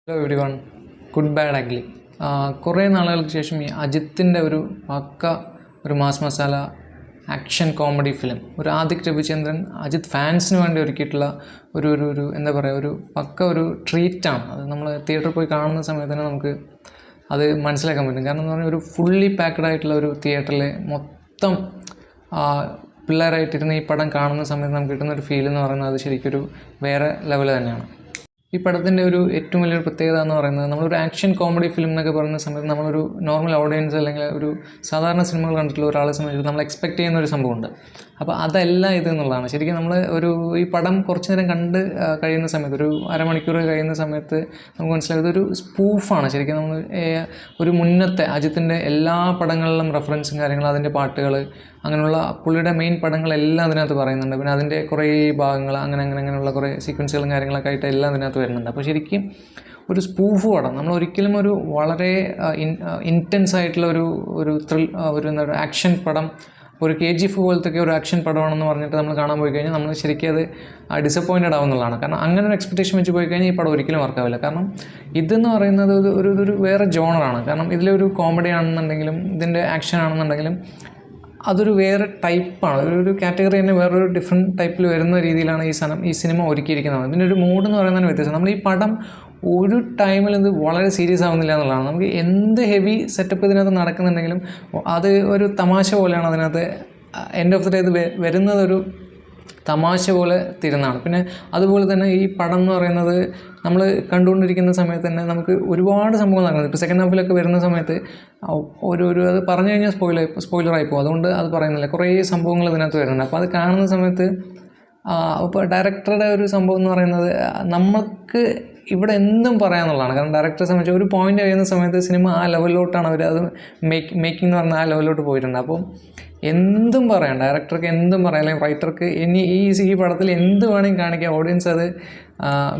Hello every one, good bad ugly. കുറേ നാളുകൾക്ക് ശേഷം ഈ അജിത്തിൻ്റെ ഒരു പക്ക ഒരു mass masala action comedy film, ഒരു ആദിക് രവിചന്ദ്രൻ അജിത്ത് ഫാൻസിന് വേണ്ടി ഒരുക്കിയിട്ടുള്ള ഒരു ഒരു ഒരു എന്താ പറയുക, ഒരു പക്ക ഒരു ട്രീറ്റാണ്. അത് നമ്മൾ തിയേറ്ററിൽ പോയി കാണുന്ന സമയത്ത് തന്നെ നമുക്ക് അത് മനസ്സിലാക്കാൻ പറ്റും. കാരണം എന്ന് പറഞ്ഞാൽ ഒരു ഫുള്ളി പാക്ക്ഡ് ആയിട്ടുള്ള ഒരു തിയേറ്ററിൽ മൊത്തം പിള്ളേരായിട്ടിരുന്ന് ഈ പടം കാണുന്ന സമയത്ത് നമുക്ക് കിട്ടുന്ന ഒരു ഫീൽ എന്ന് പറയുന്നത് അത് ശരിക്കൊരു വേറെ ലെവൽ തന്നെയാണ്. ഈ പടത്തിൻ്റെ ഒരു ഏറ്റവും വലിയൊരു പ്രത്യേകത എന്ന് പറയുന്നത്, നമ്മളൊരു ആക്ഷൻ കോമഡി ഫിലിം എന്നൊക്കെ പറയുന്ന സമയത്ത് നമ്മളൊരു നോർമൽ ഓഡിയൻസ് അല്ലെങ്കിൽ ഒരു സാധാരണ സിനിമകൾ കണ്ടിട്ടുള്ള ഒരാളെ സംബന്ധിച്ച് നമ്മൾ എക്സ്പെക്റ്റ് ചെയ്യുന്ന ഒരു സംഭവമുണ്ട്. അപ്പോൾ അതല്ല ഇത് എന്നുള്ളതാണ്. ശരിക്കും നമ്മൾ ഈ പടം കുറച്ച് നേരം കണ്ട് കഴിയുന്ന സമയത്ത്, ഒരു അരമണിക്കൂർ കഴിയുന്ന സമയത്ത് നമുക്ക് മനസ്സിലായത് ഒരു സ്പൂഫാണ്. ശരിക്കും നമ്മൾ ഒരു മുന്നത്തെ അജിത്തിൻ്റെ എല്ലാ പടങ്ങളിലും റെഫറൻസും കാര്യങ്ങളും, അതിൻ്റെ പാട്ടുകൾ, അങ്ങനെയുള്ള പുള്ളിയുടെ മെയിൻ പടങ്ങളെല്ലാം അതിനകത്ത് പറയുന്നുണ്ട്. പിന്നെ അതിൻ്റെ കുറേ ഭാഗങ്ങൾ അങ്ങനെയുള്ള കുറേ സീക്വൻസുകളും കാര്യങ്ങളൊക്കെ ആയിട്ട് എല്ലാം അതിനകത്ത് വരുന്നുണ്ട്. അപ്പോൾ ശരിക്കും ഒരു സ്പൂഫ് പടം, നമ്മൾ ഒരിക്കലും ഒരു വളരെ ഇൻറ്റൻസ് ആയിട്ടുള്ള ഒരു എന്താ പറയുക, ആക്ഷൻ പടം, ഒരു KGF പോലത്തെ ഒരു ആക്ഷൻ പടമാണെന്ന് പറഞ്ഞിട്ട് നമ്മൾ കാണാൻ പോയി കഴിഞ്ഞാൽ നമ്മൾ ശരിക്കും അത് ഡിസപ്പോയിൻറ്റഡ് ആവുന്നതാണ്. കാരണം അങ്ങനെ ഒരു എക്സ്പെക്റ്റേഷൻ വെച്ച് പോയി കഴിഞ്ഞാൽ ഈ പടം ഒരിക്കലും വർക്കാവില്ല. കാരണം ഇതെന്ന് പറയുന്നത് ഒരു വേറെ ജോണറാണ്. കാരണം ഇതിലൊരു കോമഡി ആണെന്നുണ്ടെങ്കിലും ഇതിൻ്റെ ആക്ഷൻ ആണെന്നുണ്ടെങ്കിലും അതൊരു വേറെ ടൈപ്പാണ്. ഒരു കാറ്റഗറി തന്നെ വേറൊരു ഡിഫറെൻറ്റ് ടൈപ്പിൽ വരുന്ന രീതിയിലാണ് ഈ സിനിമ ഒരുക്കിയിരിക്കുന്നത്. ഇതിൻ്റെ ഒരു മൂഡ് എന്ന് പറയുന്നതിന് വ്യത്യാസം. നമ്മൾ ഈ പടം ഒരു ടൈമിൽ ഇത് വളരെ സീരിയസ് ആവുന്നില്ല എന്നുള്ളതാണ്. നമുക്ക് എന്ത് ഹെവി സെറ്റപ്പ് ഇതിനകത്ത് നടക്കുന്നുണ്ടെങ്കിലും അത് ഒരു തമാശ പോലെയാണ് അതിനകത്ത് എൻഡ് ഓഫ് ദി ഡേ ഇത് വരുന്നതൊരു തമാശ പോലെ തീരുന്നതാണ്. പിന്നെ അതുപോലെ തന്നെ ഈ പടം എന്ന് പറയുന്നത് നമ്മൾ കണ്ടുകൊണ്ടിരിക്കുന്ന സമയത്ത് തന്നെ നമുക്ക് ഒരുപാട് സംഭവങ്ങൾ നടക്കുന്നത്. ഇപ്പോൾ സെക്കൻഡ് ഹാഫിലൊക്കെ വരുന്ന സമയത്ത് അത് പറഞ്ഞു കഴിഞ്ഞാൽ സ്പോയിലറായി പോകും. അതുകൊണ്ട് അത് പറയുന്നില്ല. കുറേ സംഭവങ്ങൾ ഇതിനകത്ത് വരുന്നുണ്ട്. അപ്പോൾ അത് കാണുന്ന സമയത്ത് ഇപ്പോൾ ഡയറക്ടറുടെ ഒരു സംഭവം എന്ന് പറയുന്നത് നമുക്ക് ഇവിടെ എന്തും പറയാമെന്നുള്ളതാണ്. കാരണം ഡയറക്ടറെ സംബന്ധിച്ച് ഒരു പോയിൻ്റ് കഴിയുന്ന സമയത്ത് സിനിമ ആ ലെവലിലോട്ടാണ് അത് മേക്കിംഗ് എന്ന് പറഞ്ഞാൽ ആ ലെവലിലോട്ട് പോയിട്ടുണ്ട്. അപ്പോൾ എന്തും പറയാം, ഡയറക്ടർക്ക് എന്തും പറയാം, അല്ലെങ്കിൽ റൈറ്റർക്ക് ഈ പടത്തിൽ എന്ത് വേണമെങ്കിൽ കാണിക്കാം, ഓഡിയൻസ് അത്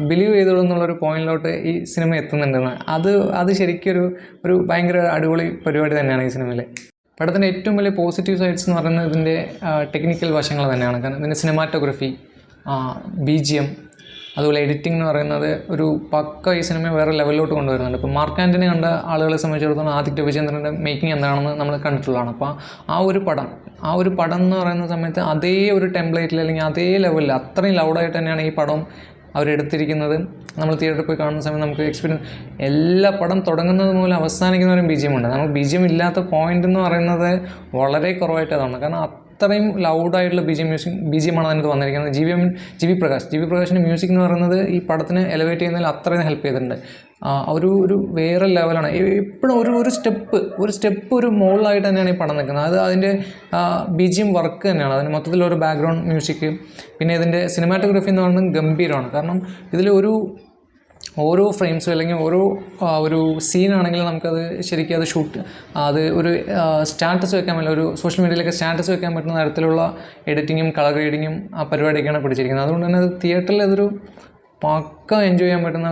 ബിലീവ് ചെയ്തോളൂ എന്നുള്ളൊരു പോയിന്റിലോട്ട് ഈ സിനിമ എത്തുന്നുണ്ടെന്ന്. അത് ശരിക്കും ഒരു ഭയങ്കര അടിപൊളി പരിപാടി തന്നെയാണ് ഈ സിനിമയിൽ. പടത്തിൻ്റെ ഏറ്റവും വലിയ പോസിറ്റീവ് സൈഡ്സ് എന്ന് പറയുന്നത് ഇതിൻ്റെ ടെക്നിക്കൽ വശങ്ങൾ തന്നെയാണ്. കാരണം ഇതിൻ്റെ സിനിമാറ്റോഗ്രഫി, BGM, അതുപോലെ എഡിറ്റിംഗ് എന്ന് പറയുന്നത് ഒരു പക്ക ഈ സിനിമ വേറെ ലെവലിലോട്ട് കൊണ്ടുവരുന്നുണ്ട്. ഇപ്പോൾ മാർക്ക് ആൻ്റണി കണ്ട ആളുകളെ സംബന്ധിച്ചിടത്തോളം ആദിക് രവിചന്ദ്രൻ്റെ മേക്കിംഗ് എന്താണെന്ന് നമ്മൾ കണ്ടിട്ടുള്ളതാണ്. അപ്പോൾ ആ ഒരു പടം എന്ന് പറയുന്ന സമയത്ത് അതേ ഒരു ടെംപ്ലേറ്റിൽ അല്ലെങ്കിൽ അതേ ലെവലിൽ അത്രയും ലൗഡായിട്ട് തന്നെയാണ് ഈ പടം അവരെടുത്തിരിക്കുന്നത്. നമ്മൾ തിയേറ്ററിൽ പോയി കാണുന്ന സമയത്ത് നമുക്ക് എക്സ്പീരിയൻസ്, എല്ലാ പടം തുടങ്ങുന്നത് മൂലം അവസാനിക്കുന്നവരും BGM ഉണ്ട്. നമുക്ക് BGM ഇല്ലാത്ത പോയിൻ്റ് എന്ന് പറയുന്നത് വളരെ കുറവായിട്ട് അതാണ്. കാരണം അത്രയും ലൗഡായിട്ടുള്ള BGM ആണ് അതിനകത്ത് വന്നിരിക്കുന്നത്. ജി വി പ്രകാശിൻ്റെ മ്യൂസിക് എന്ന് പറയുന്നത് ഈ പടത്തിന് എലവേറ്റ് ചെയ്യുന്നതിൽ അത്രയും ഹെൽപ്പ് ചെയ്തിട്ടുണ്ട്. ഒരു വേറെ ലെവലാണ്. എപ്പോഴും ഒരു സ്റ്റെപ്പ് ഒരു മുകളിലായിട്ട് തന്നെയാണ് ഈ പടം നിൽക്കുന്നത്. അത് അതിൻ്റെ BGM വർക്ക് തന്നെയാണ്. അതിന് മൊത്തത്തിലൊരു ബാക്ക്ഗ്രൗണ്ട് മ്യൂസിക്, പിന്നെ ഇതിൻ്റെ സിനിമാറ്റോഗ്രഫി എന്ന് പറയുന്നത് ഗംഭീരമാണ്. കാരണം ഇതിൽ ഓരോ ഫ്രെയിംസും അല്ലെങ്കിൽ ഒരു സീനാണെങ്കിലും നമുക്കത് ശരിക്കും അത് ഒരു സ്റ്റാറ്റസ് വെക്കാൻ പറ്റില്ല, ഒരു സോഷ്യൽ മീഡിയയിലൊക്കെ സ്റ്റാറ്റസ് വെക്കാൻ പറ്റുന്ന തരത്തിലുള്ള എഡിറ്റിങ്ങും കളർ ഗ്രേഡിങ്ങും ആ പരിപാടിയൊക്കെയാണ് പിടിച്ചിരിക്കുന്നത്. അതുകൊണ്ട് തന്നെ അത് തിയേറ്ററിൽ അതൊരു പക്ക എൻജോയ് ചെയ്യാൻ പറ്റുന്ന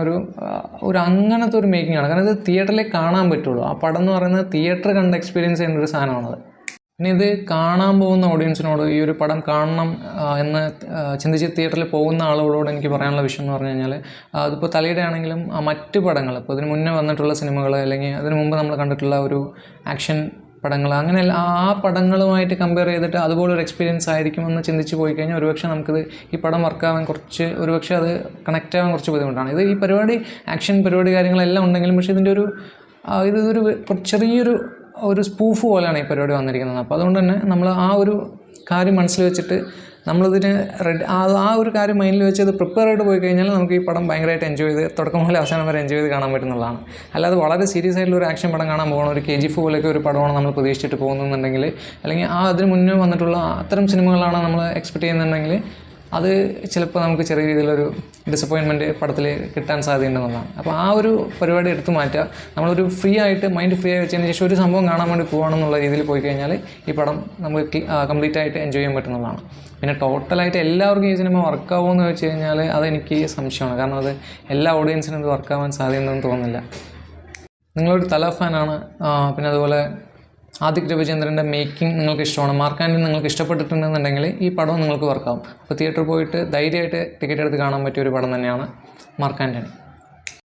ഒരു അങ്ങനത്തെ ഒരു മേക്കിംഗ് ആണ്. കാരണം ഇത് തിയേറ്ററിൽ കാണാൻ പറ്റുള്ളൂ. ആ പടം എന്ന് പറയുന്നത് തിയേറ്റർ കണ്ട് എക്സ്പീരിയൻസ് ചെയ്യുന്ന ഒരു സാധനമാണത്. പിന്നെ ഇത് കാണാൻ പോകുന്ന ഓഡിയൻസിനോട് ഈ ഒരു പടം കാണണം എന്ന് ചിന്തിച്ച് തിയേറ്ററിൽ പോകുന്ന ആളുകളോട് എനിക്ക് പറയാനുള്ള വിഷയം എന്ന് പറഞ്ഞു കഴിഞ്ഞാൽ, അതിപ്പോൾ തലയുടെ ആണെങ്കിലും മറ്റ് പടങ്ങൾ, ഇപ്പോൾ ഇതിന് മുന്നേ വന്നിട്ടുള്ള സിനിമകൾ അല്ലെങ്കിൽ അതിന് മുമ്പ് നമ്മൾ കണ്ടിട്ടുള്ള ഒരു ആക്ഷൻ പടങ്ങൾ, അങ്ങനെ ആ പടങ്ങളുമായിട്ട് കമ്പയർ ചെയ്തിട്ട് അതുപോലൊരു എക്സ്പീരിയൻസ് ആയിരിക്കുമെന്ന് ചിന്തിച്ച് പോയി കഴിഞ്ഞാൽ ഒരുപക്ഷെ നമുക്കിത് ഈ പടം വർക്കാവാൻ ഒരുപക്ഷെ അത് കണക്റ്റ് ആവാൻ കുറച്ച് ബുദ്ധിമുട്ടാണ്. ഇത് ഈ പരിപാടി, ആക്ഷൻ പരിപാടി കാര്യങ്ങളെല്ലാം ഉണ്ടെങ്കിലും പക്ഷേ ഇതിൻ്റെ ഇതൊരു ചെറിയൊരു സ്പൂഫ് പോലെയാണ് ഈ പരിപാടി വന്നിരിക്കുന്നത്. അപ്പോൾ അതുകൊണ്ട് തന്നെ നമ്മൾ ആ ഒരു കാര്യം മനസ്സിൽ വെച്ചിട്ട് നമ്മളിതിന് ആ ഒരു കാര്യം മൈൻഡിൽ വെച്ച് അത് പ്രിപ്പയർ ആയിട്ട് പോയി കഴിഞ്ഞാൽ നമുക്ക് ഈ പടം ഭയങ്കരമായിട്ട് എൻജോയ് ചെയ്ത് തുടക്കം മുതൽ അവസാനം വരെ എൻജോയ് ചെയ്ത് കാണാൻ പറ്റുന്നതാണ്. അല്ലാതെ വളരെ സീരിയസ് ആയിട്ടുള്ള ഒരു ആക്ഷൻ പടം കാണാൻ പോകണം, ഒരു KGF പോലെയൊക്കെ ഒരു പടമാണ് നമ്മൾ പ്രതീക്ഷിച്ചിട്ട് പോകുന്നുണ്ടെങ്കിൽ, അല്ലെങ്കിൽ അതിന് മുന്നേ വന്നിട്ടുള്ള അത്തരം സിനിമകളാണ് നമ്മൾ എക്സ്പെക്റ്റ് ചെയ്യുന്നുണ്ടെങ്കിൽ അത് ചിലപ്പോൾ നമുക്ക് ചെറിയ രീതിയിലൊരു ഡിസപ്പോയിൻമെൻറ്റ് പടത്തിൽ കിട്ടാൻ സാധ്യതയുണ്ടെന്നുള്ളതാണ്. അപ്പോൾ ആ ഒരു പരിപാടി എടുത്തു മാറ്റുക. നമ്മളൊരു മൈൻഡ് ഫ്രീ ആയി വെച്ചതിന് ശേഷം ഒരു സംഭവം കാണാൻ വേണ്ടി പോകണമെന്നുള്ള രീതിയിൽ പോയി കഴിഞ്ഞാൽ ഈ പടം നമുക്ക് കംപ്ലീറ്റ് ആയിട്ട് എൻജോയ് ചെയ്യാൻ പറ്റുന്നതാണ്. പിന്നെ ടോട്ടലായിട്ട് എല്ലാവർക്കും ഈ സിനിമ വർക്കാവുമെന്ന് വെച്ച് കഴിഞ്ഞാൽ അതെനിക്ക് സംശയമാണ്. കാരണം അത് എല്ലാ ഓഡിയൻസിനും ഇത് വർക്കാവാൻ സാധ്യതയുണ്ടെന്ന് തോന്നുന്നില്ല. നിങ്ങളൊരു തല ഫാനാണ്, പിന്നെ അതുപോലെ ആദിക് രവിചന്ദ്രൻ്റെ മേക്കിംഗ് നിങ്ങൾക്ക് ഇഷ്ടമാണ്, മാർക്ക് ആൻ്റണി നിങ്ങൾക്ക് ഇഷ്ടപ്പെട്ടിട്ടുണ്ടെന്നുണ്ടെങ്കിൽ ഈ പടം നിങ്ങൾക്ക് വർക്കാവും. അപ്പോൾ തിയേറ്ററിൽ പോയിട്ട് ധൈര്യമായിട്ട് ടിക്കറ്റ് എടുത്ത് കാണാൻ പറ്റിയ ഒരു പടം തന്നെയാണ് മാർക്ക് ആൻ്റണി.